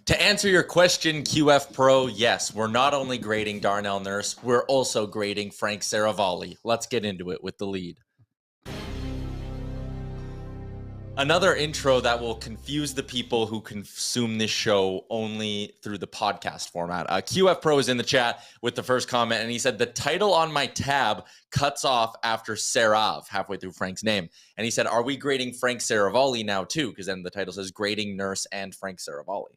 To answer your question, QF Pro, yes, we're not only grading Darnell Nurse, we're also grading Frank Seravalli. Let's get into it with the lead. Another intro that will confuse the people who consume this show only through the podcast format. QF Pro is in the chat with the first comment, and he said, the title on my tab cuts off after Serav, halfway through Frank's name. And he said, are we grading Frank Seravalli now too? Because then the title says grading Nurse and Frank Seravalli.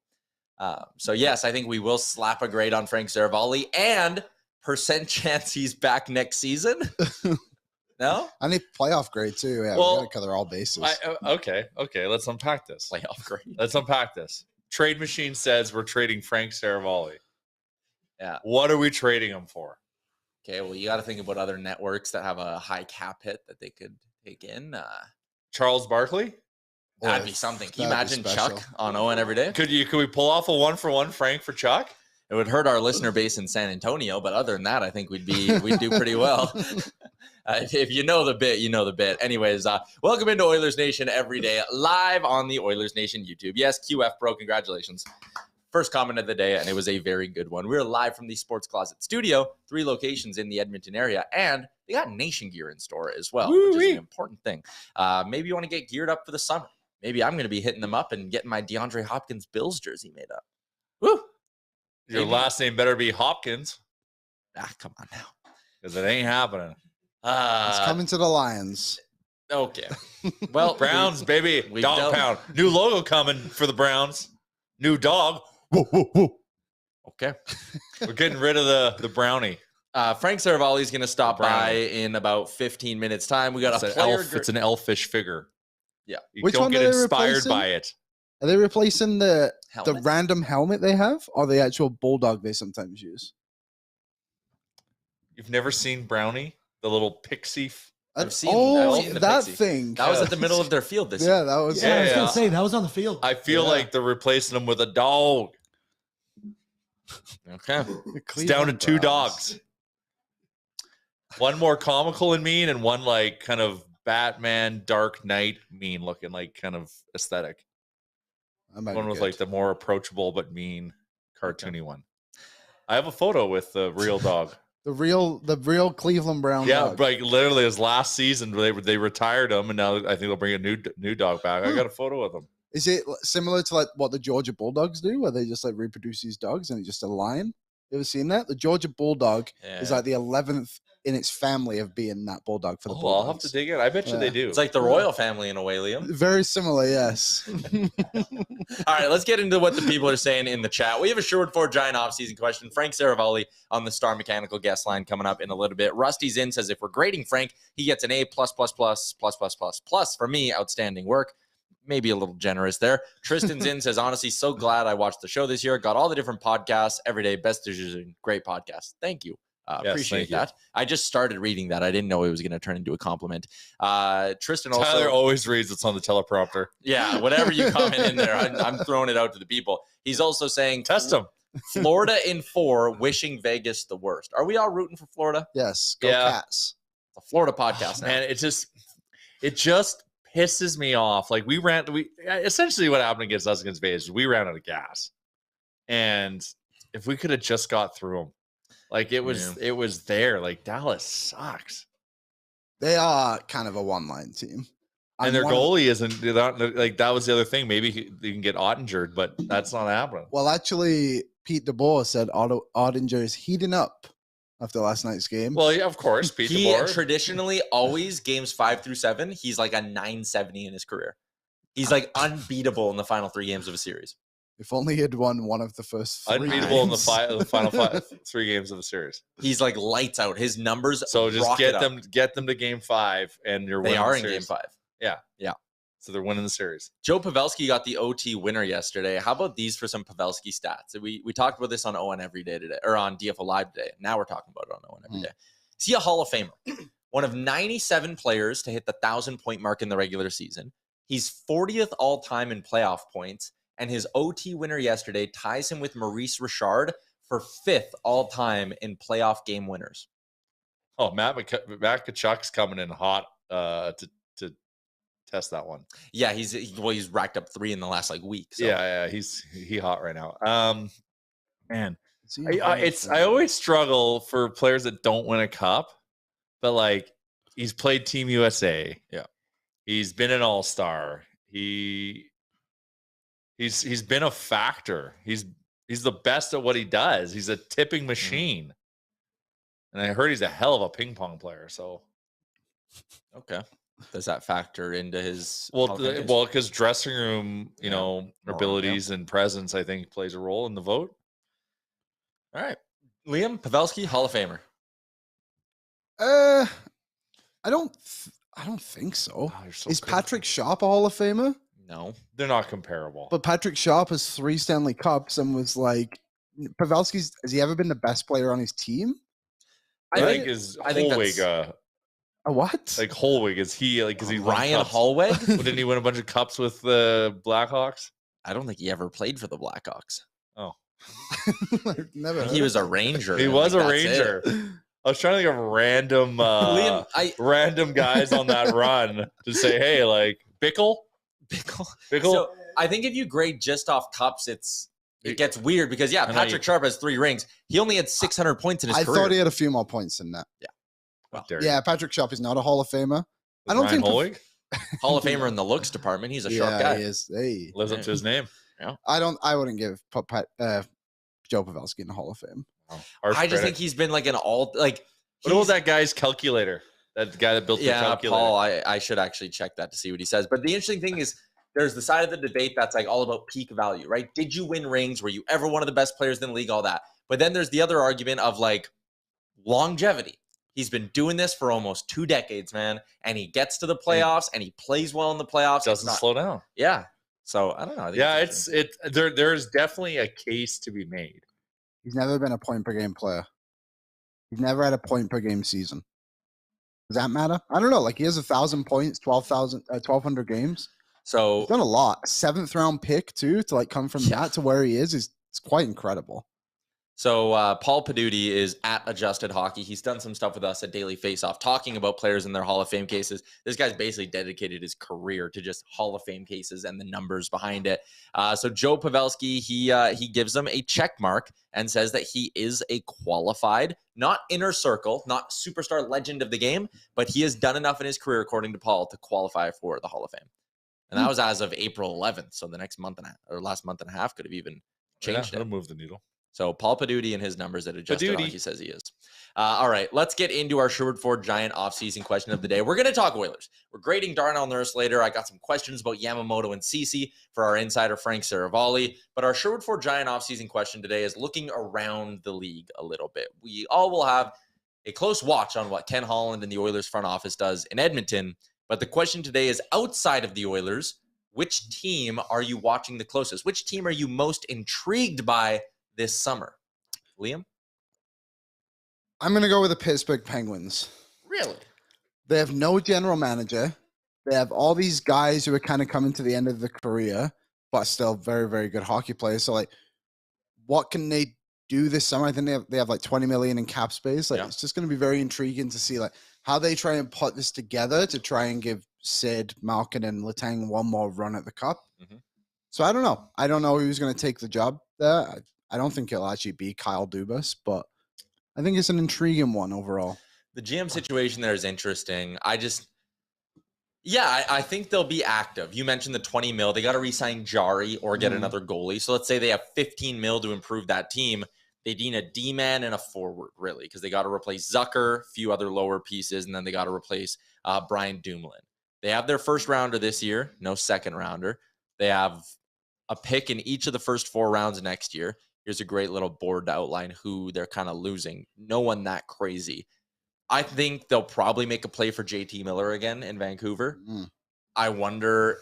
So yes, I think we will slap a grade on Frank Seravalli and percent chance he's back next season. No? I need playoff grade too. Yeah, Well, we gotta cover all bases. Okay. Let's unpack this. Playoff grade. Let's unpack this. Trade Machine says we're trading Frank Seravalli. Yeah. What are we trading him for? Okay, well, you got to think about other networks that have a high cap hit that they could take in. Charles Barkley? That'd be something. Can you That'd be imagine special. Chuck on Owen every day? Could we pull off a 1-for-1 Frank for Chuck? It would hurt our listener base in San Antonio, but other than that, I think we'd do pretty well. If you know the bit, you know the bit. Anyways, welcome into Oilers Nation Everyday, live on the Oilers Nation YouTube. Yes, QF Pro, congratulations. First comment of the day, and it was a very good one. We're live from the Sports Closet studio, 3 locations in the Edmonton area, and they got Nation gear in store as well, which is an important thing. Maybe you want to get geared up for the summer. Maybe I'm going to be hitting them up and getting my DeAndre Hopkins Bills jersey made up. Woo! Your last name better be Hopkins. Come on now. Because it ain't happening. It's coming to the Lions. Okay. Well, Browns, baby. Dog pound. New logo coming for the Browns. New dog. Whoa, whoa, whoa. Okay. We're getting rid of the brownie. Frank Seravalli is going to stop by in about 15 minutes time. We got It's an elfish figure. Yeah. You Which don't one get are they inspired replacing? by it. Are they replacing the Helmet? random helmet they have, or the actual bulldog they sometimes use? You've never seen Brownie, the little pixie? I've seen the that pixie. thing. That was at the middle of their field this year. Yeah, that was. I was going to say, that was on the field. I feel like they're replacing them with a dog. Okay. It's down to 2 dogs. One more comical and mean, and one like kind of Batman Dark Knight mean looking, like kind of aesthetic. One was like the more approachable but mean cartoony one. I have a photo with the real dog. The real Cleveland Brown dog. Like literally his last season they retired him, and now I think they'll bring a new dog back. I got a photo of him. Is it similar to like what the Georgia Bulldogs do, where they just like reproduce these dogs and it's just a line? You ever seen that? The Georgia Bulldog is like the 11th in its family of being that bulldog for the Bulldogs. I'll have to dig it. I bet you they do. It's like the royal family in a way, Liam. Very similar, yes. All right, let's get into what the people are saying in the chat. We have a Sherwood Ford GIANT offseason question. Frank Seravalli on the Star Mechanical guest line coming up in a little bit. Rusty's in says if we're grading Frank, he gets an A++++++++++. For me, outstanding work. Maybe a little generous there. Tristan's in says, honestly, so glad I watched the show this year. Got all the different podcasts every day. Best decision. Great podcast. Thank you. Appreciate that. I just started reading that. I didn't know it was going to turn into a compliment. Tristan also. Tyler always reads what's on the teleprompter. Yeah, whatever you comment in there, I'm throwing it out to the people. He's also saying, test him. Florida in 4, wishing Vegas the worst. Are we all rooting for Florida? Yes. Go Cats. It's a Florida podcast now. Man, it just pisses me off. Like we essentially what happened against us against Vegas, we ran out of gas. And if we could have just got through them. Like it was there. Like Dallas sucks. They are kind of a one-line team. And their goalie isn't like that was the other thing. Maybe you can get Ottinger, but that's not happening. Well, actually, Pete DeBoer said Ottinger is heating up after last night's game. Well, yeah, of course, Pete DeBoer. Traditionally, always games 5 through 7, he's like a 970 in his career. He's like unbeatable in the final 3 games of a series. If only he had won one of the first 3 unbeatable games. in the final 3 games of the series. He's like lights out. His numbers. So just get them to game 5, and you're winning. They are the in series. game 5. Yeah. So they're winning the series. Joe Pavelski got the OT winner yesterday. How about these for some Pavelski stats? We talked about this on ON Everyday today, or on DFO Live today. Now we're talking about it on ON Everyday. Is he a Hall of Famer? One of 97 players to hit the 1,000-point mark in the regular season. He's 40th all-time in playoff points. And his OT winner yesterday ties him with Maurice Richard for 5th all-time in playoff game winners. Oh, Matt Tkachuk's coming in hot to test that one. Yeah, he's racked up 3 in the last like week. So. Yeah, he's hot right now. Man, I I always struggle for players that don't win a cup, but like he's played Team USA. Yeah, he's been an all-star. He's been a factor. He's the best at what he does. He's a tipping machine. And I heard he's a hell of a ping pong player. So, okay, does that factor into his? Well, because dressing room, abilities and presence, I think plays a role in the vote. All right, Liam Pavelski, Hall of Famer. I don't think so. Oh, so is Patrick Sharp a Hall of Famer? No, they're not comparable. But Patrick Sharp has 3 Stanley Cups and was like, Pavelski's. Has he ever been the best player on his team? I think Holwig a what? Like Holwig, is he like? Is he Ryan Holwig? Didn't he win a bunch of cups with the Blackhawks? I don't think he ever played for the Blackhawks. Oh, never. He was a Ranger. He was a Ranger. I was trying to think of random, Liam, random guys on that run to say, hey, like Bickle. So I think if you grade just off cups, it gets weird because Patrick Sharp has 3 rings. He only had 600 points in his career. I thought he had a few more points than that. Yeah. Well, Patrick Sharp is not a Hall of Famer. I don't think Holwig? Hall of Famer in the looks department. He's a sharp guy. He is. Hey. Lives up to his name. Yeah. I wouldn't give Joe Pavelski in the Hall of Fame. I just think he's been like an all like. What was that guy's calculator? That guy that built the calculator. Paul. I should actually check that to see what he says. But the interesting thing is, there's the side of the debate that's like all about peak value, right? Did you win rings? Were you ever one of the best players in the league? All that. But then there's the other argument of like longevity. He's been doing this for almost 2 decades, man. And he gets to the playoffs and he plays well in the playoffs. Doesn't slow down. Yeah. So I don't know. There's definitely a case to be made. He's never been a point per game player. He's never had a point per game season. Does that matter? I don't know. Like he has 1,000 points, 1,200 games. So he's done a lot. A 7th round pick too to like come from that to where he is it's quite incredible. So Paul Paduti is at Adjusted Hockey. He's done some stuff with us at Daily Faceoff talking about players in their Hall of Fame cases. This guy's basically dedicated his career to just Hall of Fame cases and the numbers behind it. So Joe Pavelski, he gives them a check mark and says that he is a qualified, not inner circle, not superstar legend of the game, but he has done enough in his career, according to Paul, to qualify for the Hall of Fame. And that was as of April 11th. So the next month last month and a half could have even changed it. It'll move the needle. So Paul Paduti and his numbers at Adjusted Hockey says he is. All right, let's get into our Sherwood Ford Giant offseason question of the day. We're going to talk Oilers. We're grading Darnell Nurse later. I got some questions about Yamamoto and Ceci for our insider Frank Seravalli. But our Sherwood Ford Giant offseason question today is looking around the league a little bit. We all will have a close watch on what Ken Holland and the Oilers front office does in Edmonton. But the question today is outside of the Oilers, which team are you watching the closest? Which team are you most intrigued by this summer? Liam? I'm going to go with the Pittsburgh Penguins. Really? They have no general manager. They have all these guys who are kind of coming to the end of their career, but still very, very good hockey players. So, like, what can they do this summer? I think they have like 20 million in cap space. Like, It's just going to be very intriguing to see like how they try and put this together to try and give Sid, Malkin, and Letang one more run at the cup. Mm-hmm. So I don't know. I don't know who's going to take the job there. I don't think it'll actually be Kyle Dubas, but I think it's an intriguing one overall. The GM situation there is interesting. I think they'll be active. You mentioned the 20 mil. They got to re-sign Jari or get another goalie. So let's say they have 15 mil to improve that team. They need a D-man and a forward, really, because they got to replace Zucker, a few other lower pieces, and then they got to replace Brian Dumoulin. They have their first rounder this year, no second rounder. They have a pick in each of the first 4 rounds next year. Here's a great little board to outline who they're kind of losing. No one that crazy. I think they'll probably make a play for JT Miller again in Vancouver. I wonder,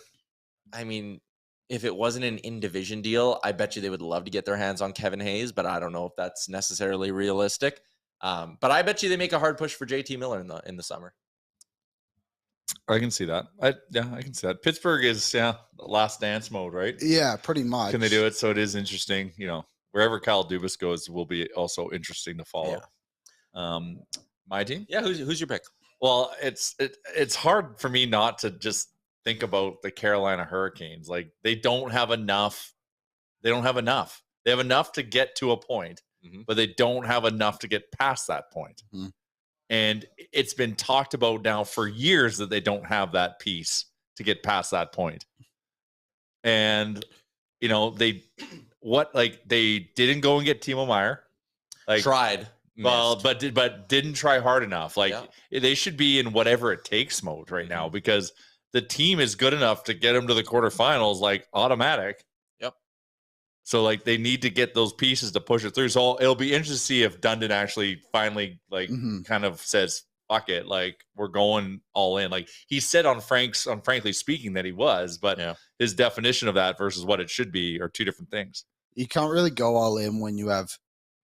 if it wasn't an in-division deal, I bet you they would love to get their hands on Kevin Hayes, but I don't know if that's necessarily realistic. But I bet you they make a hard push for JT Miller in the summer. I can see that. I can see that. Pittsburgh is last dance mode, right? Yeah, pretty much. Can they do it? So it is interesting. Wherever Kyle Dubas goes will be also interesting to follow. Yeah. My team? Yeah, who's your pick? Well, it's hard for me not to just think about the Carolina Hurricanes. Like, they don't have enough. They have enough to get to a point, but they don't have enough to get past that point. And it's been talked about now for years that they don't have that piece to get past that point. And, you know, they didn't go and get Timo Meier. Like, tried. Well, but didn't try hard enough. Like, they should be in whatever it takes mode right now, because the team is good enough to get them to the quarterfinals, like, automatic. Yep. So, like, they need to get those pieces to push it through. So it'll be interesting to see if Dundon actually finally, like, kind of says, fuck it, like, we're going all in. Like, he said on Frankly Speaking that he was, but his definition of that versus what it should be are two different things. You can't really go all in when you have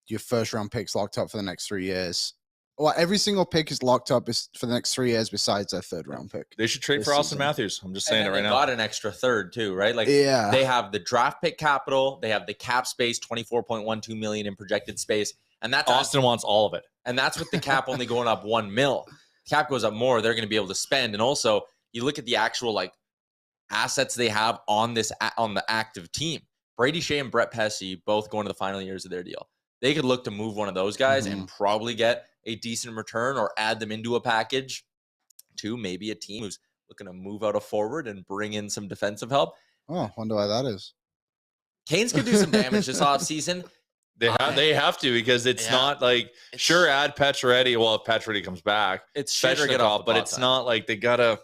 your first round picks locked up for the next 3 years. Well, every single pick is locked up for the next 3 years besides their third round pick. They should trade for Austin Matthews. I'm just saying it right now. They got an extra third too, right? Like, they have the draft pick capital, they have the cap space, $24.12 million in projected space, and that's Austin wants all of it. And that's with the cap only going up $1 million. Cap goes up more, they're going to be able to spend. And also, you look at the actual, like, assets they have on the active team. Brady Shea and Brett Pesce both going to the final years of their deal. They could look to move one of those guys and probably get a decent return, or add them into a package to maybe a team who's looking to move out a forward and bring in some defensive help. Oh, wonder why that is. Canes could do some damage this offseason. They have to, because it's not like, sure, add Pacioretty. Well, if Pacioretty comes back, it's shit or get off, but it's not like they gotta.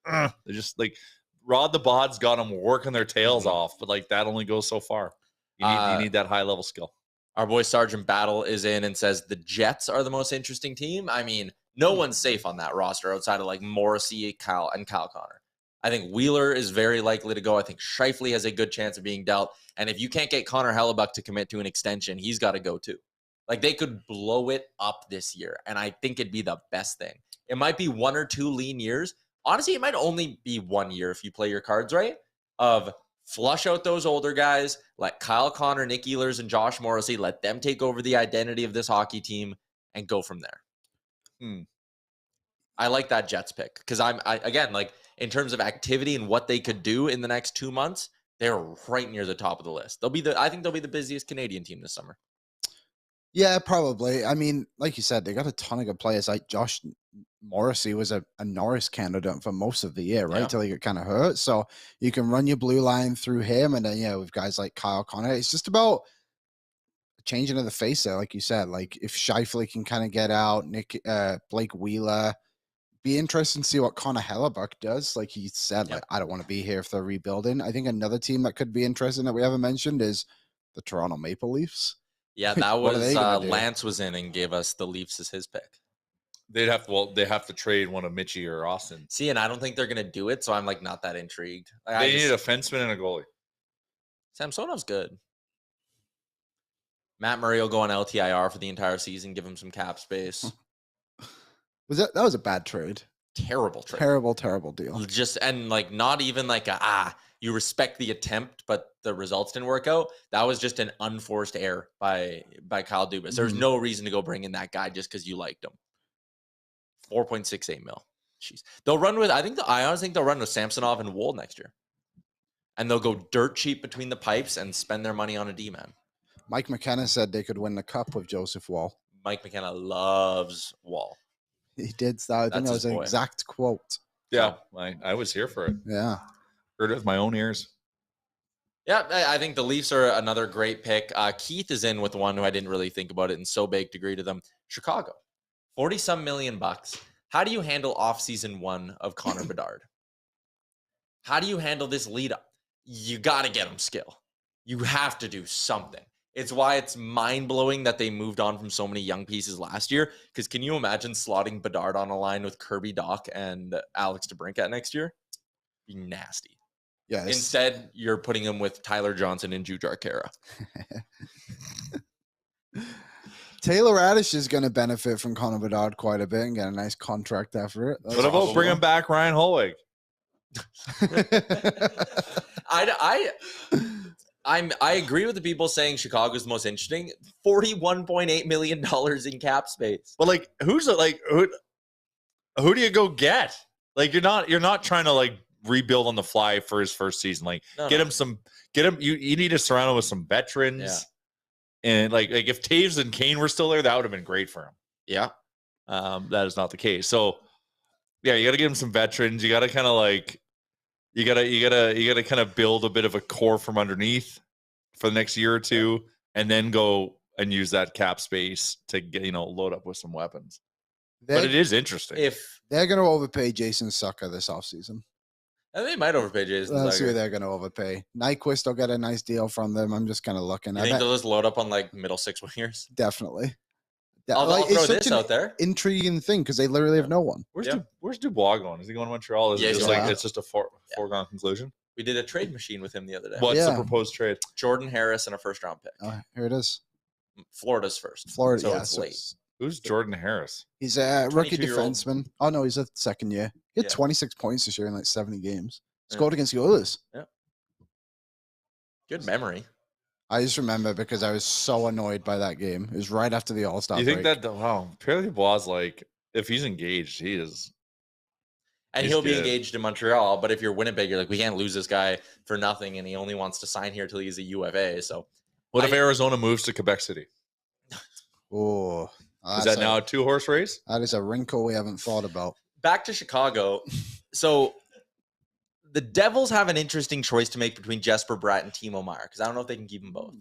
They just, like, Rod the Bod's got them working their tails off, but, like, that only goes so far. You need that high level skill. Our boy Sergeant Battle is in and says the Jets are the most interesting team. I mean, no one's safe on that roster outside of, like, Morrissey, Kyle Connor. I think Wheeler is very likely to go. I think Scheifele has a good chance of being dealt. And if you can't get Connor Hellebuck to commit to an extension, he's got to go too. Like, they could blow it up this year, and I think it'd be the best thing. It might be 1 or 2 lean years. Honestly, it might only be 1 year if you play your cards right, of flush out those older guys, let Kyle Connor, Nick Ehlers, and Josh Morrissey, let them take over the identity of this hockey team and go from there. I like that Jets pick, because again, like, in terms of activity and what they could do in the next 2 months, they're right near the top of the list. I think they'll be the busiest Canadian team this summer. Yeah, probably. I mean, like you said, they got a ton of good players. Like, Josh Morrissey was a Norris candidate for most of the year, right? Till he got kind of hurt. So you can run your blue line through him. And then, with guys like Kyle Connor, it's just about changing of the face there, like you said. Like, if Scheifele can kind of get out, Blake Wheeler, be interesting to see what Connor Hellebuck does. Like he said, like, I don't want to be here if they're rebuilding. I think another team that could be interesting that we haven't mentioned is the Toronto Maple Leafs. Yeah, that was Lance was in and gave us the Leafs as his pick. They have to trade one of Mitchie or Austin. See, and I don't think they're gonna do it, so I'm, like, not that intrigued. Like, they need a defenseman and a goalie. Samsonov's good. Matt Murray will go on LTIR for the entire season, give him some cap space. That was a bad trade. Terrible trade. Terrible deal. Just, and, like, not even like you respect the attempt, but the results didn't work out. That was just an unforced error by Kyle Dubas. There's no reason to go bring in that guy just because you liked him. $4.68 million. Jeez. They'll run with, I honestly think they'll run with Samsonov and Wold next year. And they'll go dirt cheap between the pipes and spend their money on a D-man. Mike McKenna said they could win the cup with Joseph Wall. Mike McKenna loves Wall. He did. I think that was an exact quote. Yeah, I was here for it. Yeah. Heard it with my own ears. Yeah, I think the Leafs are another great pick. Keith is in with one who I didn't really think about it, and so big to agree to them. Chicago, $40-some million. How do you handle offseason 1 of Connor Bedard? How do you handle this lead up? You got to get him skill. You have to do something. It's why it's mind-blowing that they moved on from so many young pieces last year. Because can you imagine slotting Bedard on a line with Kirby Dach and Alex DeBrincat next year? Be nasty. Yeah. Instead, you're putting him with Tyler Johnson and Jujhar Khaira. Taylor Radish is going to benefit from Connor Bedard quite a bit and get a nice contract after it. What about bringing back Ryan Holweg? I agree with the people saying Chicago's the most interesting. $41.8 million in cap space. But, like, who do you go get? Like, you're not trying to, like, rebuild on the fly for his first season. Like get him. You need to surround him with some veterans. Yeah. And like if Taves and Kane were still there, that would have been great for him. Yeah. That is not the case. So yeah, you got to give him some veterans. You got to kind of like, you got to kind of build a bit of a core from underneath for the next year or two, and then go and use that cap space to get, load up with some weapons. But it is interesting. If they're going to overpay Jason Sucker this offseason. And they might overpay Jason Let's see Sucker. who they're going to overpay. Nyquist will get a nice deal from them. I'm just kind of looking. You think they'll just load up on like middle six wingers? Definitely. I'll throw this out there. Intriguing thing because they literally have no one. Where's Dubois going? Is he going to Montreal? Is it just it's just a foregone conclusion? We did a trade machine with him the other day. What's the proposed trade? Jordan Harris and a first-round pick. Oh, here it is. Florida's first. Florida, so yeah. It's late. Who's Jordan Harris? He's a rookie defenseman. Oh, no, he's a second year. He had 26 points this year in like 70 games. Scored against the Oilers. Yeah. Good memory. I just remember because I was so annoyed by that game. It was right after the All-Star break. You think that, Pierre Dubois, like, if he's engaged, he is. And he'll be engaged in Montreal, but if you're Winnipeg, you're like, we can't lose this guy for nothing, and he only wants to sign here till he's a UFA. So, what if Arizona moves to Quebec City? Oh, is that now a 2-horse race? That is a wrinkle we haven't thought about. Back to Chicago. So, the Devils have an interesting choice to make between Jesper Bratt and Timo Meier because I don't know if they can keep them both.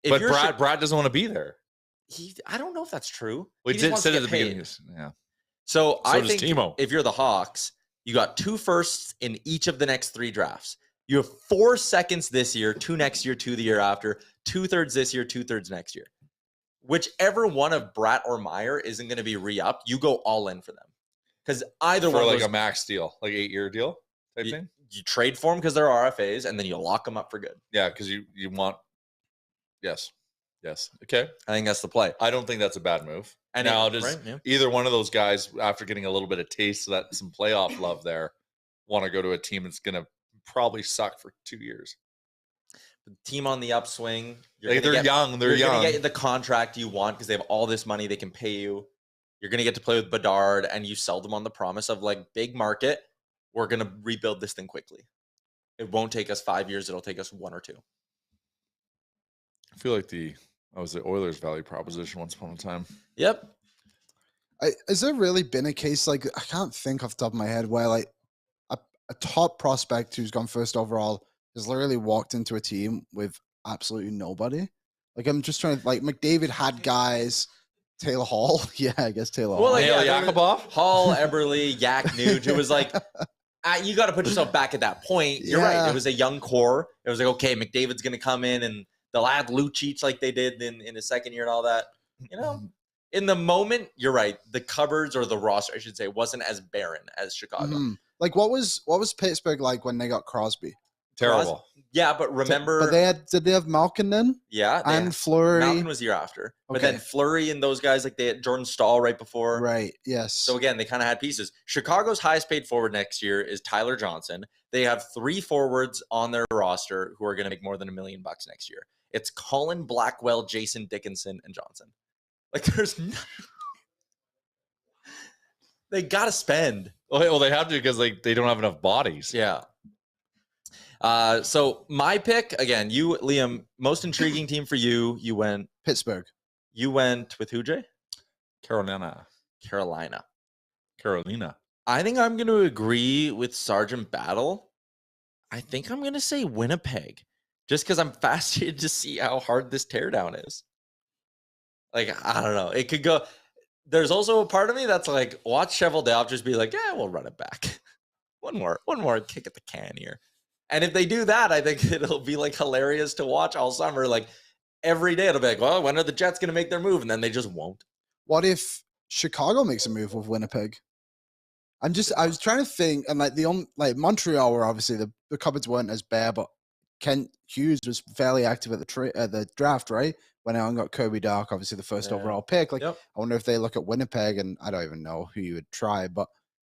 But Bratt doesn't want to be there. I don't know if that's true. We said at the beginning. Yeah. So I think Timo. If you're the Hawks, you got 2 firsts in each of the next 3 drafts. You have 4 seconds this year, 2 next year, 2 the year after, 2/3 this year, 2/3 next year. Whichever one of Bratt or Meier isn't going to be re-upped, you go all in for them. Because either one for of like a max deal, like 8-year deal type thing. You trade for them because they're RFAs, and then you lock them up for good. Yeah, because you want. Yes. Okay. I think that's the play. I don't think that's a bad move. And now, does either one of those guys, after getting a little bit of taste of that, some playoff love there, want to go to a team that's going to probably suck for 2 years? The team on the upswing. They're young. They're young. You're going to get the contract you want because they have all this money they can pay you. You're going to get to play with Bedard, and you sell them on the promise of like big market. We're going to rebuild this thing quickly. It won't take us 5 years. It'll take us 1 or 2. I feel like the Oilers value proposition once upon a time. Yep. Has there really been a case like I can't think off the top of my head where like a top prospect who's gone first overall has literally walked into a team with absolutely nobody? Like I'm just trying to like McDavid had guys. Taylor Hall, yeah, I guess Taylor Hall. Well, like, Yakubov, Hall, Eberle, Yak Nuge. It was like you got to put yourself back at that point. You're right. It was a young core. It was like, okay, McDavid's going to come in and they'll add Lucic like they did in his second year and all that. In the moment, you're right. The cupboards or the roster, I should say, wasn't as barren as Chicago. Like what was Pittsburgh like when they got Crosby? Terrible. Yeah, but remember, but did they have Malkin then? Yeah, and Fleury. Malkin was the year after, but then Fleury and those guys, like they had Jordan Stahl right before. Right. Yes. So again, they kind of had pieces. Chicago's highest paid forward next year is Tyler Johnson. They have 3 forwards on their roster who are going to make more than $1 million next year. It's Colin Blackwell, Jason Dickinson, and Johnson. Like there's they got to spend. Well, they have to because they don't have enough bodies. Yeah. So my pick again, you Liam, most intriguing team for you. You went Pittsburgh. You went with who, Jay? Carolina. I think I'm going to agree with Sergeant Battle. I think I'm going to say Winnipeg, just because I'm fascinated to see how hard this teardown is. Like I don't know, it could go. There's also a part of me that's like, watch Cheveldayoff just be like, yeah, we'll run it back. one more kick at the can here. And if they do that, I think it'll be like hilarious to watch all summer. Like every day it'll be like, well, when are the Jets going to make their move? And then they just won't. What if Chicago makes a move with Winnipeg? I was trying to think, and like Montreal were obviously the cupboards weren't as bare, but Kent Hughes was fairly active at the draft, right? Went out and got Kirby Dach, obviously the first overall pick. Like, I wonder if they look at Winnipeg, and I don't even know who you would try, but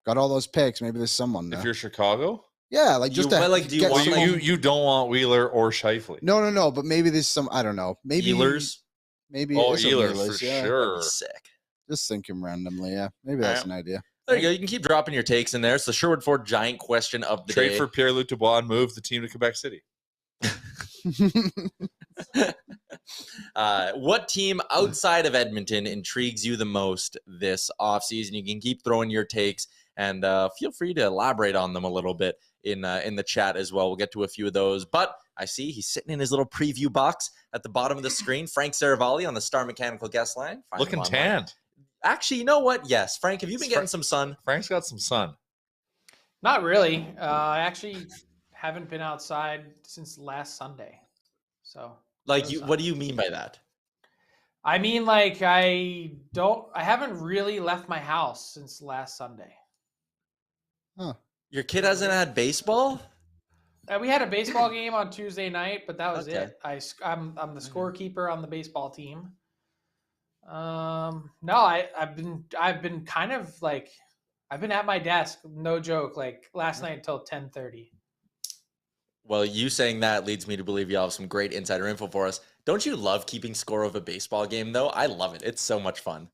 got all those picks. Maybe there's someone there. If you're Chicago? Yeah, like just you don't want Wheeler or Scheifele. No, but maybe there's some, I don't know. Maybe Ehlers. Maybe Ehlers for sure. Sick. Just thinking randomly, yeah. Maybe that's an idea. There you go. You can keep dropping your takes in there. It's the Sherwood Ford GIANT question of the day. Trade for Pierre-Luc Dubois and move the team to Quebec City. What team outside of Edmonton intrigues you the most this offseason? You can keep throwing your takes and feel free to elaborate on them a little bit in the chat as well. We'll get to a few of those. But I see he's sitting in his little preview box at the bottom of the screen. Frank Seravalli on the Star Mechanical guest line. Looking tanned. Actually, you know what? Yes. Frank, have you been getting some sun? Frank's got some sun. Not really. I actually haven't been outside since last Sunday. So, like, what do you mean by that? I mean, like, I haven't really left my house since last Sunday. Huh. Your kid hasn't had baseball? We had a baseball game on Tuesday night, but that was Okay. it. I'm the scorekeeper on the baseball team. No, I've been kind of like, I've been at my desk, no joke, like last night until 10:30. Well, you saying that leads me to believe you have some great insider info for us. Don't you love keeping score of a baseball game, though? I love it. It's so much fun.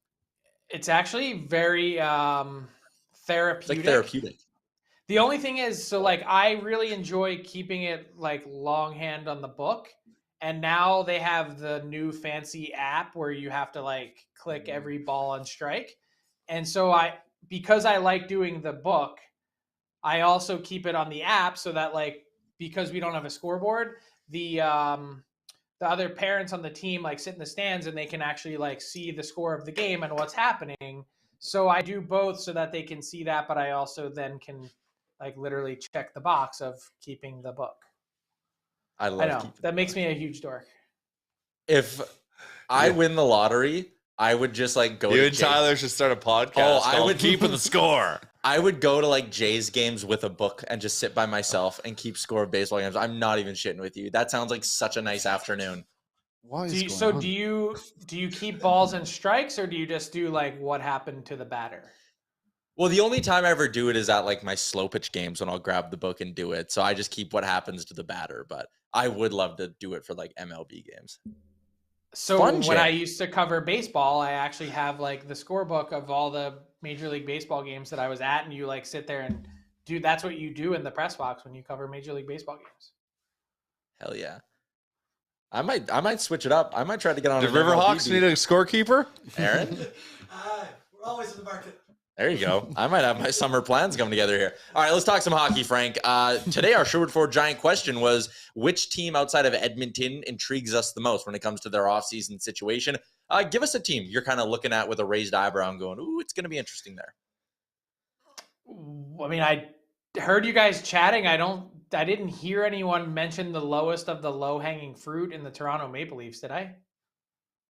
It's actually very therapeutic. It's like therapeutic. The only thing is, so like I really enjoy keeping it like longhand on the book. And now they have the new fancy app where you have to like click every ball on strike. And so because I like doing the book, I also keep it on the app so that like, because we don't have a scoreboard, the other parents on the team like sit in the stands and they can actually like see the score of the game and what's happening. So I do both so that they can see that, but I also then can like literally check the box of keeping the book. I know. That makes me a huge dork. If I win the lottery, I would just like go. You and Tyler should start a podcast. I would keep the score. I would go to like Jays games with a book and just sit by myself and keep score of baseball games. I'm not even shitting with you. That sounds like such a nice afternoon. Do you keep balls and strikes, or do you just do like what happened to the batter? Well, the only time I ever do it is at like my slow pitch games when I'll grab the book and do it. So I just keep what happens to the batter, but I would love to do it for like MLB games. So when I used to cover baseball, I actually have like the scorebook of all the Major League Baseball games that I was at, and you like sit there and do. That's what you do in the press box when you cover Major League Baseball games. Hell yeah. I might switch it up. I might try to get on. The Riverhawks need a scorekeeper? Aaron? We're always in the market. There you go. I might have my summer plans coming together here. All right, let's talk some hockey, Frank. Today, our Sherwood Ford GIANT question was, which team outside of Edmonton intrigues us the most when it comes to their offseason situation? Give us a team you're kind of looking at with a raised eyebrow and going, ooh, it's going to be interesting there. I mean, I heard you guys chatting. I didn't hear anyone mention the lowest of the low-hanging fruit in the Toronto Maple Leafs, did I?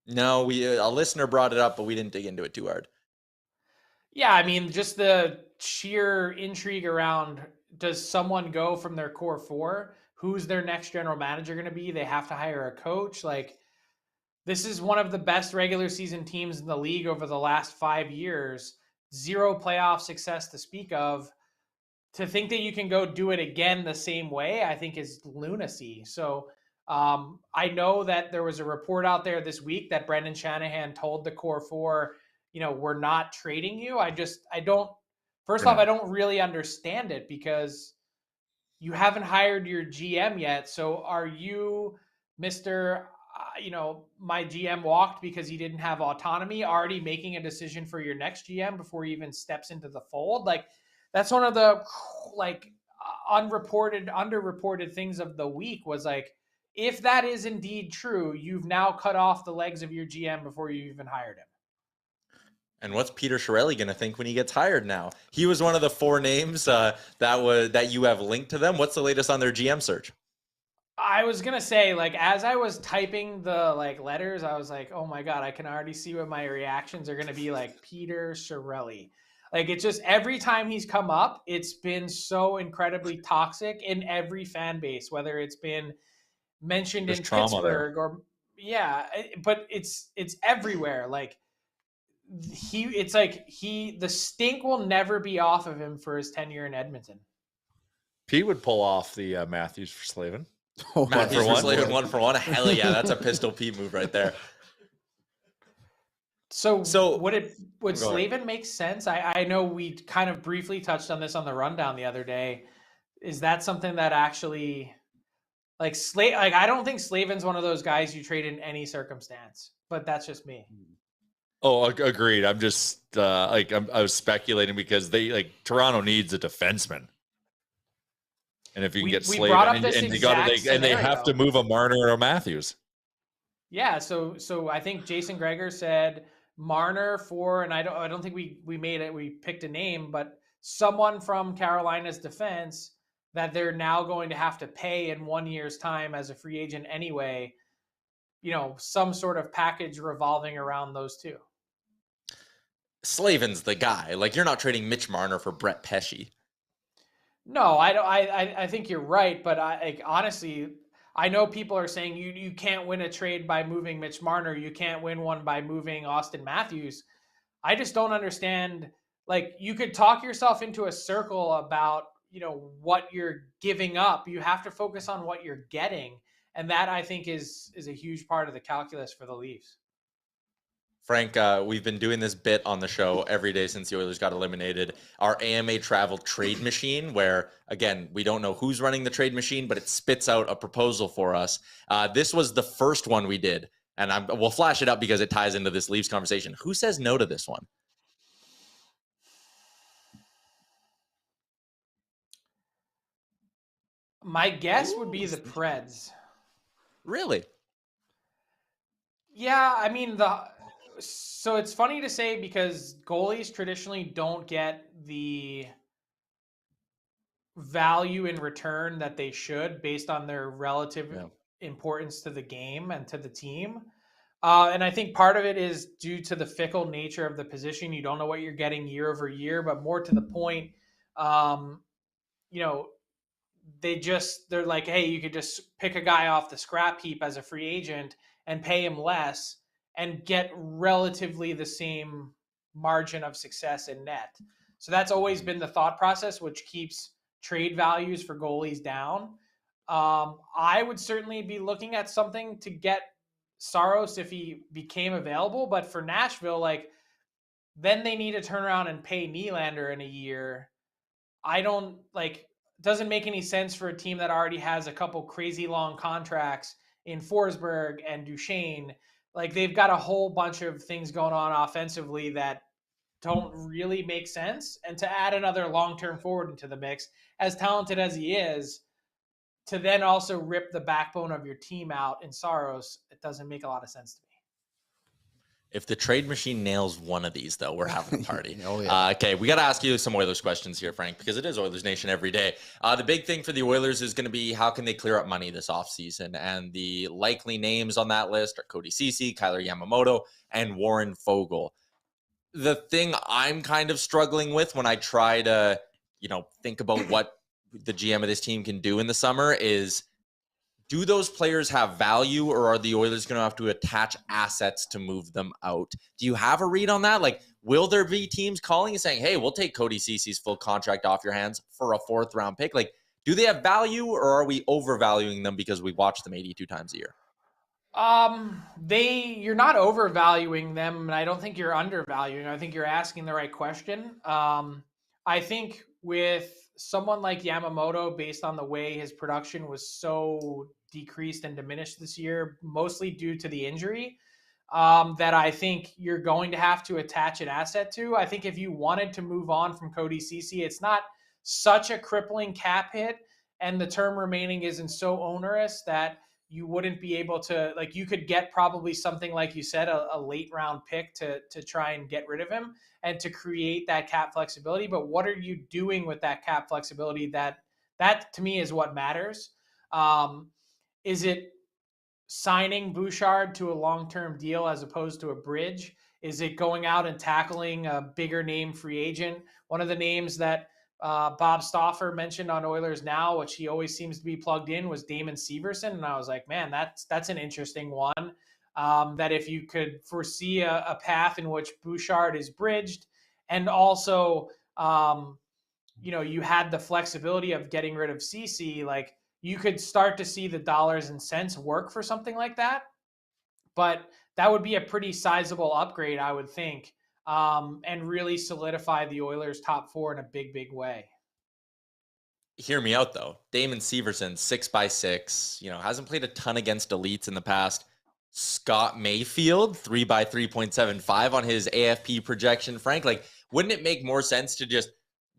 No, a listener brought it up, but we didn't dig into it too hard. Yeah, I mean, just the sheer intrigue around, does someone go from their core four? Who's their next general manager going to be? They have to hire a coach. Like, this is one of the best regular season teams in the league over the last 5 years. 0 playoff success to speak of. To think that you can go do it again the same way, I think is lunacy. So I know that there was a report out there this week that Brendan Shanahan told the core four, we're not trading you. I don't really understand it because you haven't hired your GM yet. So are you, Mr., my GM walked because he didn't have autonomy, already making a decision for your next GM before he even steps into the fold? Like, that's one of the underreported things of the week was like, if that is indeed true, you've now cut off the legs of your GM before you even hired him. And what's Peter Chiarelli going to think when he gets hired now? He was one of the 4 names that you have linked to them. What's the latest on their GM search? I was going to say, like, as I was typing the letters, I was like, oh my God, I can already see what my reactions are going to be like. Peter Chiarelli. Like, it's just every time he's come up, it's been so incredibly toxic in every fan base, whether it's been mentioned in Pittsburgh but it's everywhere. Like, the stink will never be off of him for his tenure in Edmonton. Pete would pull off the Matthews for Slavin. Matthews for Slavin, 1 for 1. Hell yeah, that's a Pistol Pete move right there. So would Go ahead. Slavin make sense? I know we kind of briefly touched on this on the rundown the other day. Is that something that actually like I don't think Slavin's one of those guys you trade in any circumstance, but that's just me. Oh, agreed. I'm just I was speculating because Toronto needs a defenseman. And if you can get we brought up Slavin, this and exact they have to scenario. move a Marner or a Matthews. Yeah, so I think Jason Gregor said Marner for, and I don't think we picked a name, but someone from Carolina's defense that they're now going to have to pay in 1 year's time as a free agent anyway. Some sort of package revolving around those two. Slavin's the guy. Like, you're not trading Mitch Marner for Brett Pesce. No, I don't. I think you're right, but honestly, I know people are saying you can't win a trade by moving Mitch Marner. You can't win one by moving Austin Matthews. I just don't understand. Like, you could talk yourself into a circle about what you're giving up. You have to focus on what you're getting, and that I think is a huge part of the calculus for the Leafs. Frank, we've been doing this bit on the show every day since the Oilers got eliminated. Our AMA travel trade machine, where, again, we don't know who's running the trade machine, but it spits out a proposal for us. This was the first one we did, and we'll flash it up because it ties into this Leafs conversation. Who says no to this one? My guess would be the Preds. Really? Yeah, I mean, so it's funny to say because goalies traditionally don't get the value in return that they should based on their relative importance to the game and to the team. And I think part of it is due to the fickle nature of the position. You don't know what you're getting year over year, but more to the point, they're like, hey, you could just pick a guy off the scrap heap as a free agent and pay him less and get relatively the same margin of success in net. So that's always been the thought process, which keeps trade values for goalies down. I would certainly be looking at something to get Saros if he became available, but for Nashville, then they need to turn around and pay Nylander in a year. Doesn't make any sense for a team that already has a couple crazy long contracts in Forsberg and Duchesne. They've got a whole bunch of things going on offensively that don't really make sense. And to add another long-term forward into the mix, as talented as he is, to then also rip the backbone of your team out in Saros, it doesn't make a lot of sense to me. If the trade machine nails one of these, though, we're having a party. Oh, yeah. Okay, we got to ask you some Oilers questions here, Frank, because it is Oilers Nation every day. The big thing for the Oilers is going to be how can they clear up money this offseason? And the likely names on that list are Cody Ceci, Tyler Yamamoto, and Warren Fogle. The thing I'm kind of struggling with when I try to, think about what the GM of this team can do in the summer is, do those players have value, or are the Oilers going to have to attach assets to move them out? Do you have a read on that? Will there be teams calling and saying, hey, we'll take Cody Ceci's full contract off your hands for a 4th round pick? Do they have value, or are we overvaluing them because we watch them 82 times a year? You're not overvaluing them, and I don't think you're undervaluing. I think you're asking the right question. I think with someone like Yamamoto, based on the way his production was so decreased and diminished this year, mostly due to the injury, that I think you're going to have to attach an asset to. I think if you wanted to move on from Cody Ceci, it's not such a crippling cap hit, and the term remaining isn't so onerous that you wouldn't be able to, you could get probably something, like you said, a late round pick to try and get rid of him and to create that cap flexibility. But what are you doing with that cap flexibility? That to me is what matters. Is it signing Bouchard to a long-term deal as opposed to a bridge? Is it going out and tackling a bigger name free agent? One of the names that Bob Stauffer mentioned on Oilers Now, which he always seems to be plugged in, was Damon Severson. And I was like, man, that's an interesting one. That if you could foresee a path in which Bouchard is bridged, and also, you had the flexibility of getting rid of Ceci, you could start to see the dollars and cents work for something like that. But that would be a pretty sizable upgrade, I would think, and really solidify the Oilers' top four in a big, big way. Hear me out though. Damon Severson, 6x6, hasn't played a ton against elites in the past. Scott Mayfield, 3x3.75 on his AFP projection. Frank, wouldn't it make more sense to just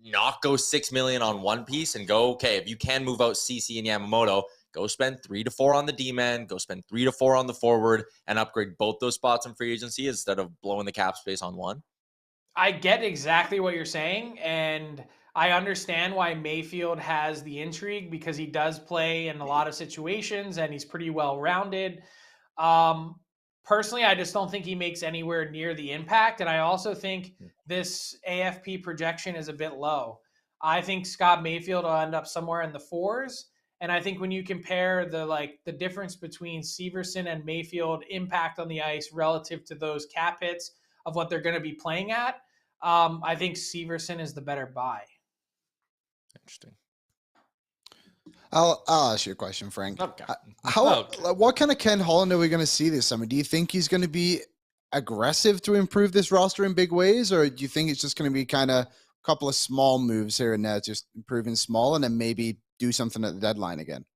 not go $6 million on one piece and go, okay, if you can move out CC and Yamamoto, go spend 3 to 4 on the D-man, go spend 3 to 4 on the forward, and upgrade both those spots in free agency instead of blowing the cap space on one? I get exactly what you're saying, and I understand why Mayfield has the intrigue because he does play in a lot of situations and he's pretty well-rounded. Personally, I just don't think he makes anywhere near the impact, and I also think this AFP projection is a bit low. I think Scott Mayfield will end up somewhere in the 4s, and I think when you compare the difference between Severson and Mayfield impact on the ice relative to those cap hits of what they're going to be playing at, I think Severson is the better buy. Interesting. I'll ask you a question, Frank. Okay. What kind of Ken Holland are we going to see this summer? Do you think he's going to be aggressive to improve this roster in big ways, or do you think it's just going to be kind of a couple of small moves here and there, just improving small, and then maybe do something at the deadline again?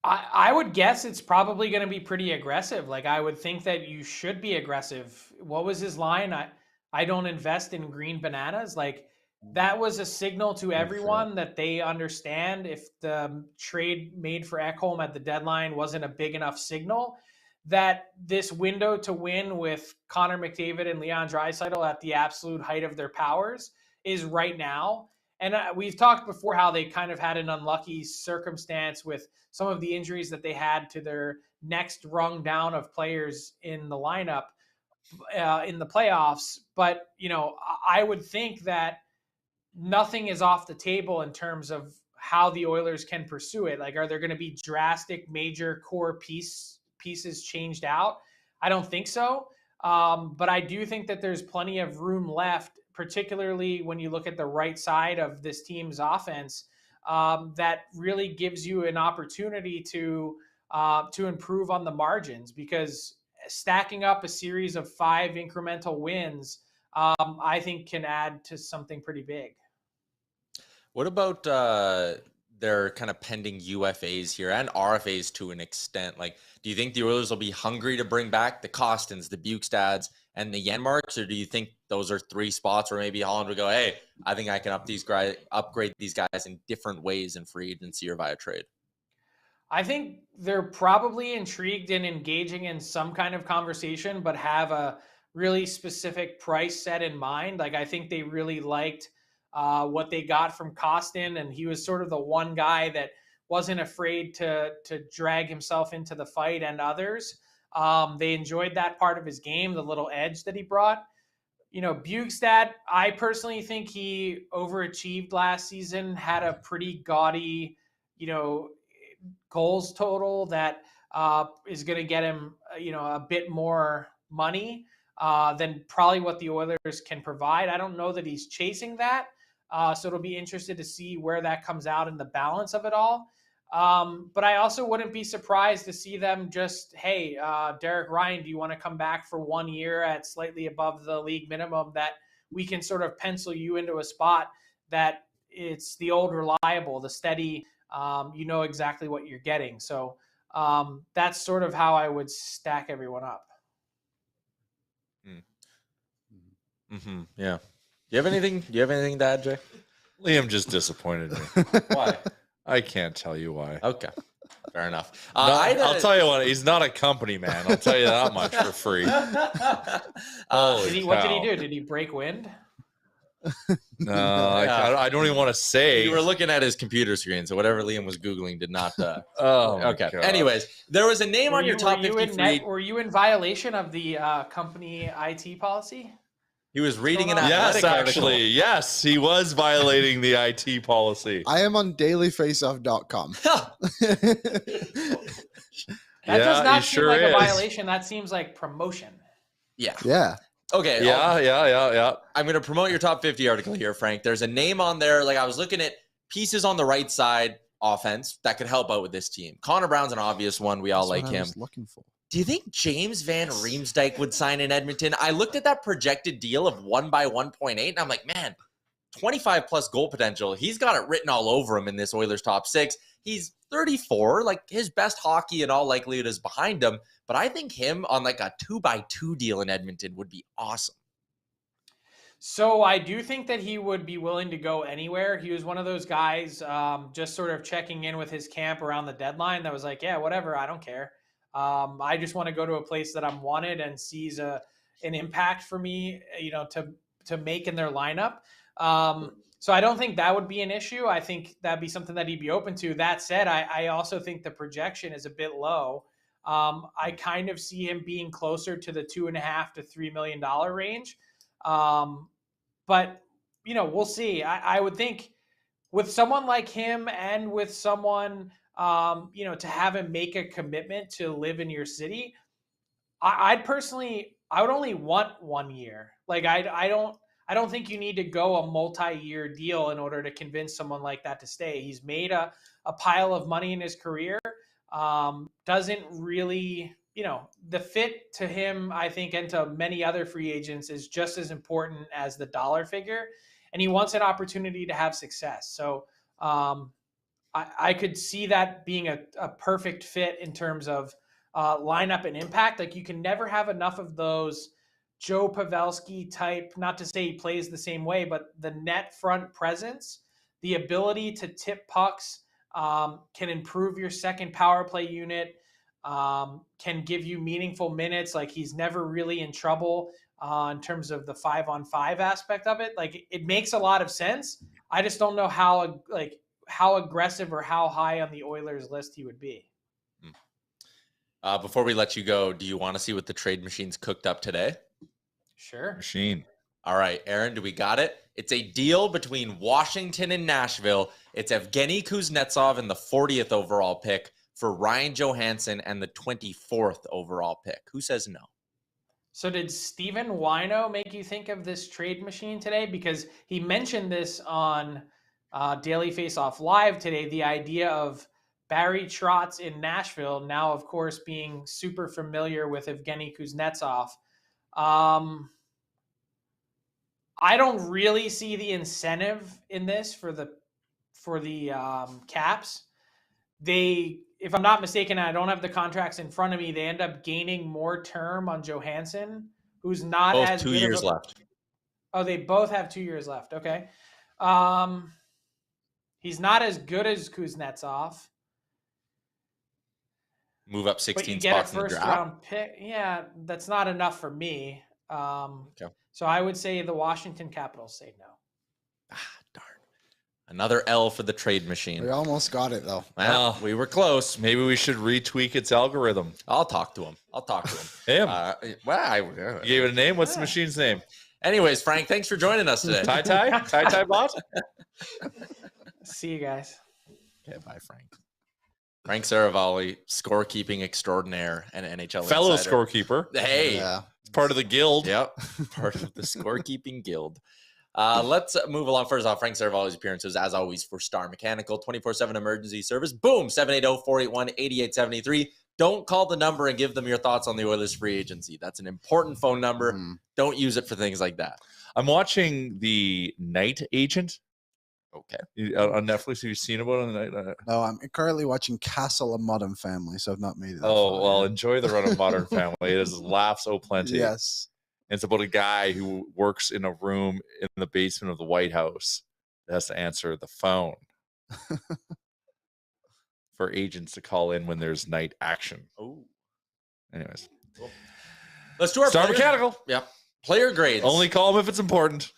I would guess it's probably going to be pretty aggressive. I would think that you should be aggressive. What was his line? I don't invest in green bananas. That was a signal to everyone that they understand if the trade made for Ekholm at the deadline wasn't a big enough signal, that this window to win with Connor McDavid and Leon Draisaitl at the absolute height of their powers is right now. And we've talked before how they kind of had an unlucky circumstance with some of the injuries that they had to their next rung down of players in the lineup in the playoffs. But, I would think that nothing is off the table in terms of how the Oilers can pursue it. Are there going to be drastic major core pieces changed out? I don't think so. But I do think that there's plenty of room left, particularly when you look at the right side of this team's offense, that really gives you an opportunity to improve on the margins, because stacking up a series of 5 incremental wins, I think can add to something pretty big. What about their kind of pending UFAs here and RFAs to an extent? Do you think the Oilers will be hungry to bring back the Costins, the Bukestads, and the Yenmarks, or do you think those are 3 spots where maybe Holland would go, hey, I think I can upgrade these guys in different ways in free agency or via trade? I think they're probably intrigued in engaging in some kind of conversation, but have a really specific price set in mind. I think they really liked what they got from Kostin, and he was sort of the one guy that wasn't afraid to drag himself into the fight and others. They enjoyed that part of his game, the little edge that he brought. Bukestad, I personally think he overachieved last season, had a pretty gaudy, goals total that is going to get him, a bit more money than probably what the Oilers can provide. I don't know that he's chasing that. So it'll be interested to see where that comes out in the balance of it all. But I also wouldn't be surprised to see them just, hey, Derek Ryan, do you want to come back for 1 year at slightly above the league minimum, that we can sort of pencil you into a spot that it's the old reliable, the steady, exactly what you're getting. So that's sort of how I would stack everyone up. Mm-hmm. Yeah. Do you have anything to add, Jay? Liam just disappointed me. Why? I can't tell you why. Okay. Fair enough. I'll tell you what, he's not a company man. I'll tell you that much for free. What did he do? Did he break wind? No, I don't even want to say. You were looking at his computer screen, so whatever Liam was Googling did not. Okay. Anyways, there was a name on your top 50. Were you in violation of the company IT policy? He was reading an Yes, athletic actually. article. Yes, he was violating the IT policy. I am on dailyfaceoff.com. That does not seem like a violation. That seems like promotion. Yeah. Yeah. Okay. Yeah. I'm going to promote your top 50 article here, Frank. There's a name on there. I was looking at pieces on the right side offense that could help out with this team. Connor Brown's an obvious one. We all like him. Looking for. Do you think James Van Riemsdyk would sign in Edmonton? I looked at that projected deal of 1 by 1.8, and I'm like, man, 25 plus goal potential. He's got it written all over him in this Oilers top six. He's 34. Like, his best hockey in all likelihood is behind him. But I think him on like a 2x2 deal in Edmonton would be awesome. So I do think that he would be willing to go anywhere. He was one of those guys just sort of checking in with his camp around the deadline that was like, yeah, whatever, I don't care. I just want to go to a place that I'm wanted and sees an impact for me, to make in their lineup. So I don't think that would be an issue. I think that'd be something that he'd be open to. That said, I also think the projection is a bit low. I kind of see him being closer to the $2.5 to $3 million range. But we'll see. I would think with someone like him and with someone, to have him make a commitment to live in your city, I would only want 1 year. Like, I don't think you need to go a multi-year deal in order to convince someone like that to stay. He's made a pile of money in his career. Doesn't really, the fit to him, I think, and to many other free agents is just as important as the dollar figure. And he wants an opportunity to have success. So I could see that being a perfect fit in terms of lineup and impact. Like, you can never have enough of those Joe Pavelski type, not to say he plays the same way, but the net front presence, the ability to tip pucks, can improve your second power play unit, can give you meaningful minutes. Like, he's never really in trouble in terms of the 5-on-5 aspect of it. Like, it makes a lot of sense. I just don't know how aggressive or how high on the Oilers list he would be. Before we let you go, do you want to see what the trade machine's cooked up today? Sure. Machine. All right, Aaron, do we got it? It's a deal between Washington and Nashville. It's Evgeny Kuznetsov and the 40th overall pick for Ryan Johansson and the 24th overall pick. Who says no? So did Steven Wino make you think of this trade machine today? Because he mentioned this on Daily Faceoff Live today, the idea of Barry Trotz in Nashville, now, of course, being super familiar with Evgeny Kuznetsov. I don't really see the incentive in this for the Caps. If I'm not mistaken, I don't have the contracts in front of me, they end up gaining more term on Johansson, who's not both as 2 years left. Oh, they both have 2 years left. Okay. He's not as good as Kuznetsov. Move up But 16 you get a spots in the first draft. round pick. Yeah, that's not enough for me. Okay. So I would say the Washington Capitals say no. Darn. Another L for the trade machine. We almost got it, though. Well, we were close. Maybe we should retweak its algorithm. I'll talk to him. Him. You You gave it a name? What's the machine's name? Anyways, Frank, thanks for joining us today. Tie bot? See you guys. Okay, bye, Frank. Frank Seravalli, scorekeeping extraordinaire and NHL Fellow insider. scorekeeper. Hey, Yeah. It's part of the guild. yep, part of the scorekeeping guild. Let's move along. First off, Frank Seravalli's appearances, as always, for Star Mechanical, 24/7 emergency service. Boom, 780-481-8873. Don't call the number and give them your thoughts on the Oilers free agency. That's an important phone number. Don't use it for things like that. I'm watching The Night Agent Okay. on Netflix. Have you seen about it on the night? No, I'm currently watching Castle of Modern Family, so I've not made it that Oh, far well, yet. enjoy the run of Modern Family. It is laughs oh plenty. Yes. It's about a guy who works in a room in the basement of the White House that has to answer the phone for agents to call in when there's night action. Oh. Anyways. Cool. Let's do our Star player- Mechanical. Yep. Player grades. Only call them if it's important.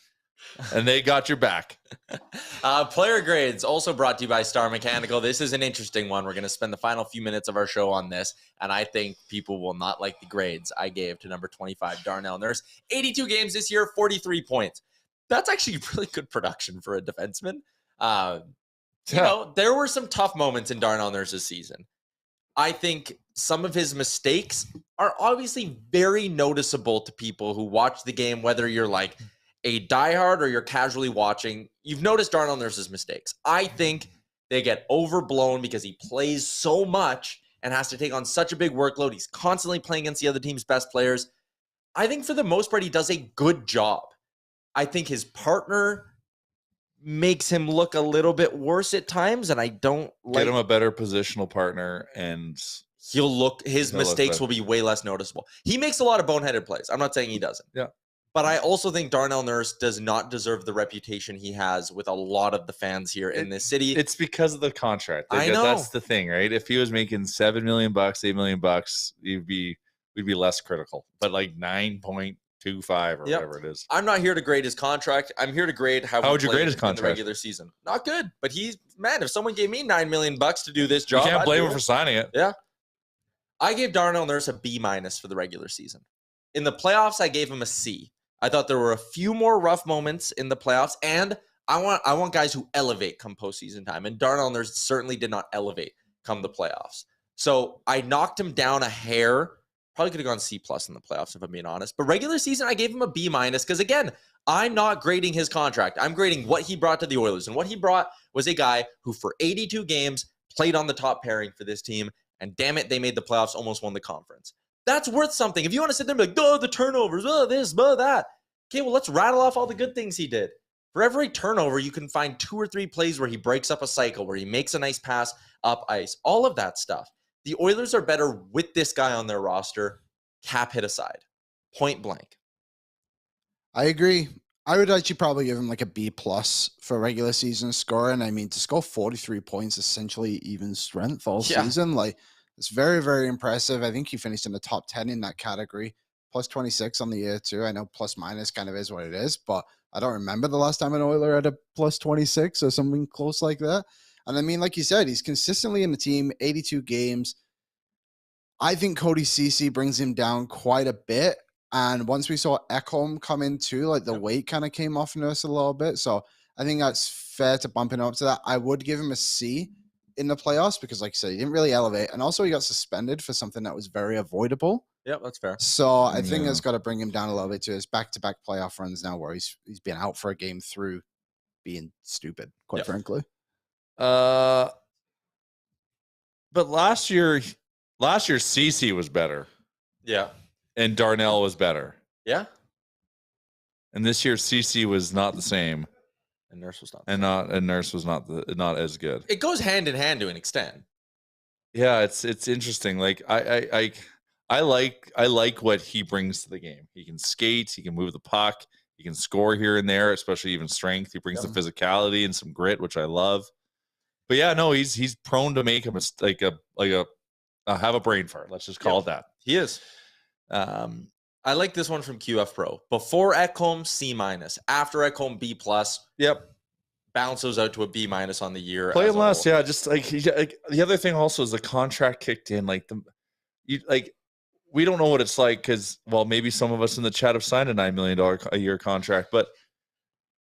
And they got your back. Player grades also brought to you by Star Mechanical. This is an interesting one. We're going to spend the final few minutes of our show on this, and I think people will not like the grades I gave to number 25, Darnell Nurse. 82 games this year, 43 points. That's actually really good production for a defenseman. There were some tough moments in Darnell Nurse's season. I think some of his mistakes are obviously very noticeable to people who watch the game, whether you're like a diehard or you're casually watching. You've noticed Darnell Nurse's mistakes. I think they get overblown because he plays so much and has to take on such a big workload. He's constantly playing against the other team's best players. I think for the most part, he does a good job. I think his partner makes him look a little bit worse at times, and I don't like. Get him a better positional partner, and his mistakes will be way less noticeable. He makes a lot of boneheaded plays. I'm not saying he doesn't. Yeah. But I also think Darnell Nurse does not deserve the reputation he has with a lot of the fans here in this city. It's because of the contract. I know. That's the thing, right? If he was making $7 million, $8 million, we'd be less critical. But like 9.25 or whatever it is. I'm not here to grade his contract. I'm here to grade how would you grade his contract? In the regular season. Not good. But if someone gave me $9 million to do this job, you can't blame him for signing it. Yeah. I gave Darnell Nurse a B- for the regular season. In the playoffs, I gave him a C. I thought there were a few more rough moments in the playoffs, and I want guys who elevate come postseason time. And Darnell Nurse certainly did not elevate come the playoffs. So I knocked him down a hair. Probably could have gone C+ in the playoffs, if I'm being honest. But regular season, I gave him a B- because, again, I'm not grading his contract. I'm grading what he brought to the Oilers. And what he brought was a guy who, for 82 games, played on the top pairing for this team. And damn it, they made the playoffs, almost won the conference. That's worth something. If you want to sit there and be like, oh, the turnovers, oh, this, oh, that. Okay, well, let's rattle off all the good things he did. For every turnover, you can find 2 or 3 plays where he breaks up a cycle, where he makes a nice pass up ice. All of that stuff. The Oilers are better with this guy on their roster, cap hit aside, point blank. I agree. I would actually probably give him like a B+ for regular season score. And I mean, to score 43 points, essentially even strength all season, like it's very, very impressive. I think he finished in the top 10 in that category, plus 26 on the year too. I know plus minus kind of is what it is, but I don't remember the last time an Oiler had a plus 26 or something close like that. And I mean, like you said, he's consistently in the team, 82 games. I think Cody Ceci brings him down quite a bit. And once we saw Ekholm come in too, like the weight kind of came off Nurse a little bit. So I think that's fair to bump him up to that. I would give him a C in the playoffs because, like I said, he didn't really elevate. And also he got suspended for something that was very avoidable. Yeah, that's fair. So I think that's got to bring him down a little bit to his back-to-back playoff runs now where he's been out for a game through being stupid, quite frankly. But last year CC was better. Yeah. And Darnell was better. Yeah. And this year CC was not the same. And Nurse was not. And Nurse was not as good. It goes hand in hand to an extent. Yeah, it's interesting. Like I like what he brings to the game. He can skate, he can move the puck, he can score here and there, especially even strength. He brings the physicality and some grit, which I love. But yeah, no, he's prone to make a mistake, have a brain fart. Let's just call it that. He is. I like this one from QF Pro. Before Ekholm, C-. After Ekholm, B+. Yep. Bounce those out to a B- on the year. Play him less, yeah. Just like the other thing also is the contract kicked in. We don't know what it's like because, well, maybe some of us in the chat have signed a $9 million a year contract, but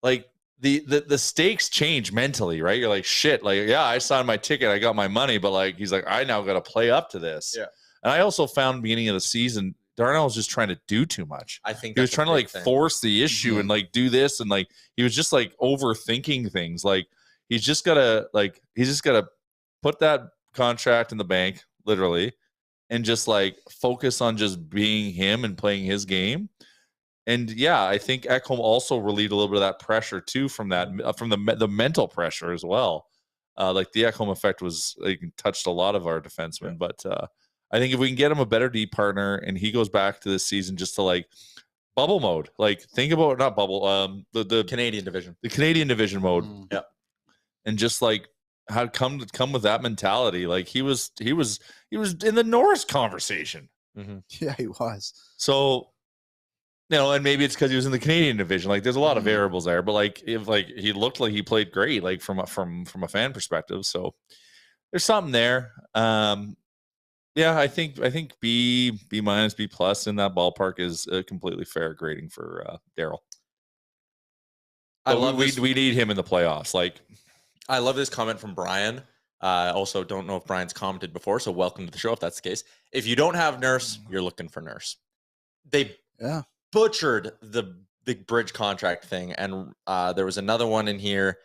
like the stakes change mentally, right? You're like, shit, like, yeah, I signed my ticket, I got my money, but like, he's like, I now got to play up to this. Yeah. And I also found beginning of the season, Darnell was just trying to do too much. I think he was trying to like force the issue and like do this. And like, he was just like overthinking things. Like he's just gotta put that contract in the bank, literally, and just like focus on just being him and playing his game. And yeah, I think Ekholm also relieved a little bit of that pressure too from the mental pressure as well. Like the Ekholm effect was like touched a lot of our defensemen, but I think if we can get him a better D partner and he goes back to this season just to like bubble mode, like think about not bubble, the Canadian division, mode, yeah, and just like how come with that mentality. Like he was in the Norris conversation. Mm-hmm. Yeah, he was. So, and maybe it's because he was in the Canadian division. Like there's a lot of variables there, but like if like he looked like he played great, like from a fan perspective. So there's something there. Yeah, I think B-, B+ in that ballpark is a completely fair grading for Daryl. I love we need him in the playoffs. Like, I love this comment from Brian. Also, don't know if Brian's commented before, so welcome to the show if that's the case. If you don't have Nurse, you're looking for Nurse. They butchered the big bridge contract thing, and there was another one in here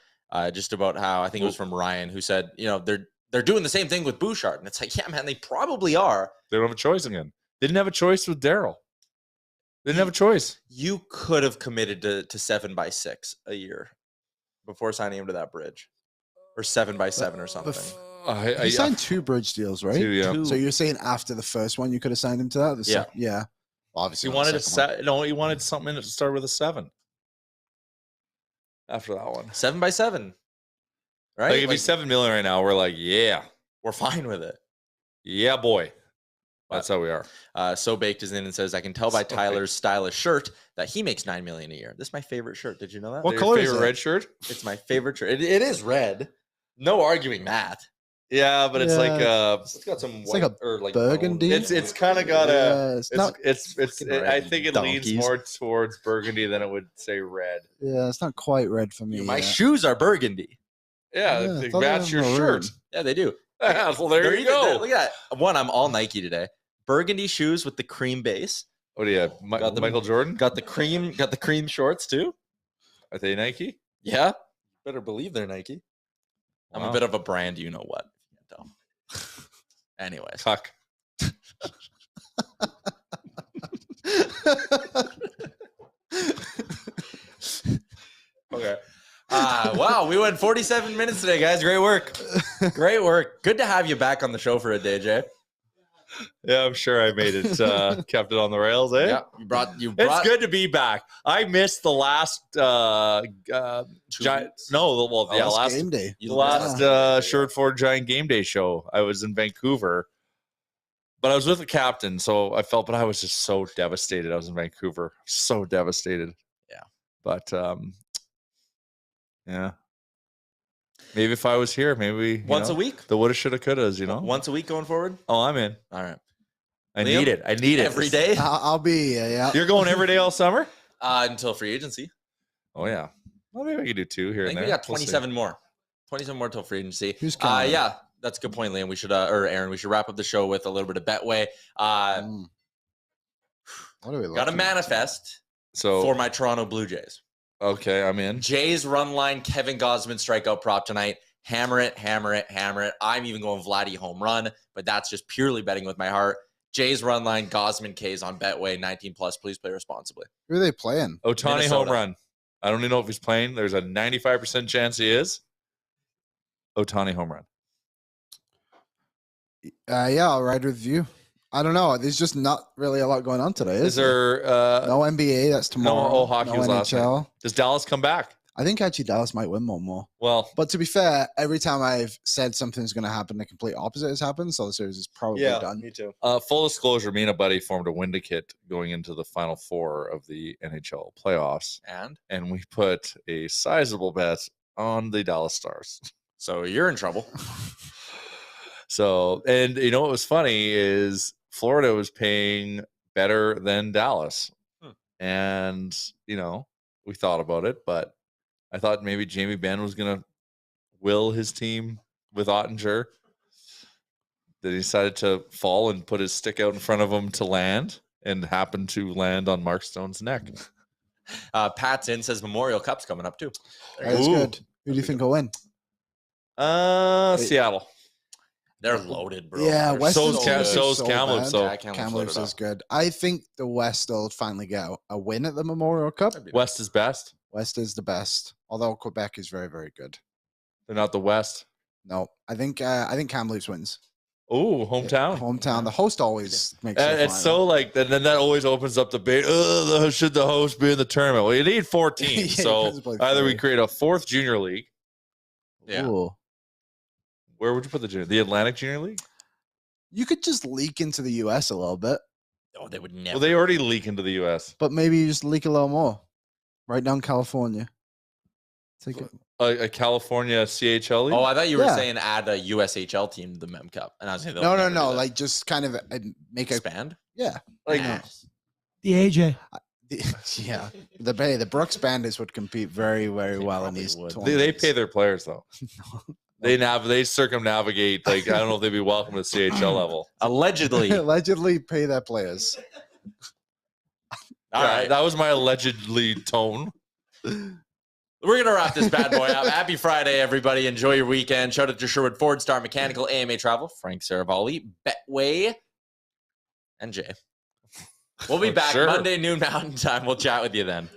just about how I think it was from Ryan who said, they're doing the same thing with Bouchard. And it's like, yeah, man, they probably are. They don't have a choice again. They didn't have a choice with Daryl. They didn't have a choice. You could have committed to 7x6 a year before signing him to that bridge, or 7x7 or something. He signed 2 bridge deals, right? 2, yeah. Two. So you're saying after the first one, you could have signed him to that? Yeah. Yeah. Obviously, He not the wanted second one. he wanted something to start with a 7. After that one, 7x7, right? like if he's $7 million right now, we're like, yeah, we're fine with it. yeah, boy. That's how we are. So Baked is in and says, I can tell by So Tyler's stylish shirt that he makes $9 million a year. This is my favorite shirt. Did you know that? What Your color is favorite it? red shirt? It's my favorite shirt. It is red. No arguing that. Yeah, but it's like It's got some It's like a or like burgundy. bone. it's kind of got a. Yeah, it's not. fucking red, I think it leans donkeys. more towards burgundy than it would say red. Yeah, it's not quite red for me. My yet. shoes are burgundy. Yeah, Yeah, they I thought they match were your maroon. shirt. Yeah, they do. Well, there They're you even- go. Look at that. One, I'm all Nike today. Burgundy shoes with the cream base. What do you have? Got the- Michael Jordan? Got the cream shorts too. Are they Nike? Yeah. Better believe they're Nike. I'm Wow. a bit of a brand, you know what. You can't tell. Anyways. Cuck. Okay. Wow, we went 47 minutes today, guys. Great work. Great work. Good to have you back on the show for a day, Jay. Yeah, I'm sure I made it. Kept it on the rails, eh? Yeah, you It's brought good to be back. I missed the last weeks? last game day. You the last Sherwood Ford Giant Game Day show. I was in Vancouver, but I was with the captain, so but I was just so devastated. I was in Vancouver, so devastated. Yeah. But yeah, maybe if I was here, maybe once a week. the woulda, shoulda, couldas, Once a week going forward. Oh, I'm in. All right. I Liam, need it. I need it Every day I'll be. Yeah. You're going every day all summer? until free agency. Oh yeah. Well, maybe I could do 2 here I and think there. we got We'll see. 27 more. 27 more till free agency. Who's coming? Yeah, that's a good point, Liam. We should, or Aaron, we should wrap up the show with a little bit of Betway. What are we Got to looking at? manifest So for my Toronto Blue Jays. okay, I'm in. Jays run line, Kevin Gosman strikeout prop tonight. Hammer it, hammer it, hammer it. I'm even going Vladdy home run, but that's just purely betting with my heart. Jays run line, Gosman K's on Betway, 19 plus. Please play responsibly. Who are they playing? Ohtani Minnesota. home run. I don't even know if he's playing. There's a 95% chance he is. Ohtani home run. Yeah, I'll ride with you. I don't know. There's just not really a lot going on today. Is there No NBA. That's tomorrow. hockey no was last night. NHL. Does Dallas come back? I think actually Dallas might win one more. Well, But to be fair, every time I've said something's going to happen, the complete opposite has happened. So the series is probably done. me too. full disclosure, me and a buddy formed a Windicate going into the final 4 of the NHL playoffs, And and we put a sizable bet on the Dallas Stars. so you're in trouble. So, and you know what was funny is Florida was paying better than Dallas. And, we thought about it, but I thought maybe Jamie Benn was going to will his team with Ottinger. Then he decided to fall and put his stick out in front of him to land and happened to land on Mark Stone's neck. Pat's in says Memorial Cup's coming up too. There you That's go. good. Who do you think will win? Seattle. They're loaded, bro. Yeah, They're West So's is Cam- good. so's So Kamloops, bad. so- Yeah, Kamloops loaded is up. good. I think the West will finally get a win at the Memorial Cup. That'd be West is best. West is the best, although Quebec is very, very good. They're not the West. No, I think Kamloops wins. Oh, hometown. Hometown. The host always makes it. It's so like then that always opens up the debate. Should the host be in the tournament? Well, you need 4 teams, Yeah, so you guys play either we 3. create a 4th junior league. Yeah. Ooh. Where would you put the junior? The Atlantic Junior League? You could just leak into the U.S. a little bit, Oh, they would never. Well, they already leak into the U.S. but maybe you just leak a little more. Right down California. Take it. A California CHL league. Oh, I thought you were Yeah. saying add a USHL team to the Mem Cup, and I was saying No. Like just kind of make a expand. yeah. like Nah. The AJ. Yeah, the Brooks Bandits would compete very, very They well in probably these. would. they tournaments. pay their players though. They circumnavigate. Like I don't know if they'd be welcome to the CHL level. Allegedly. allegedly pay their players. All Yeah, right. that was my allegedly tone. We're going to wrap this bad boy up. Happy Friday, everybody. Enjoy your weekend. Shout out to Sherwood Ford, Star Mechanical, AMA Travel, Frank Seravalli, Betway, and Jay. We'll be back Monday, noon Mountain Time. We'll chat with you then.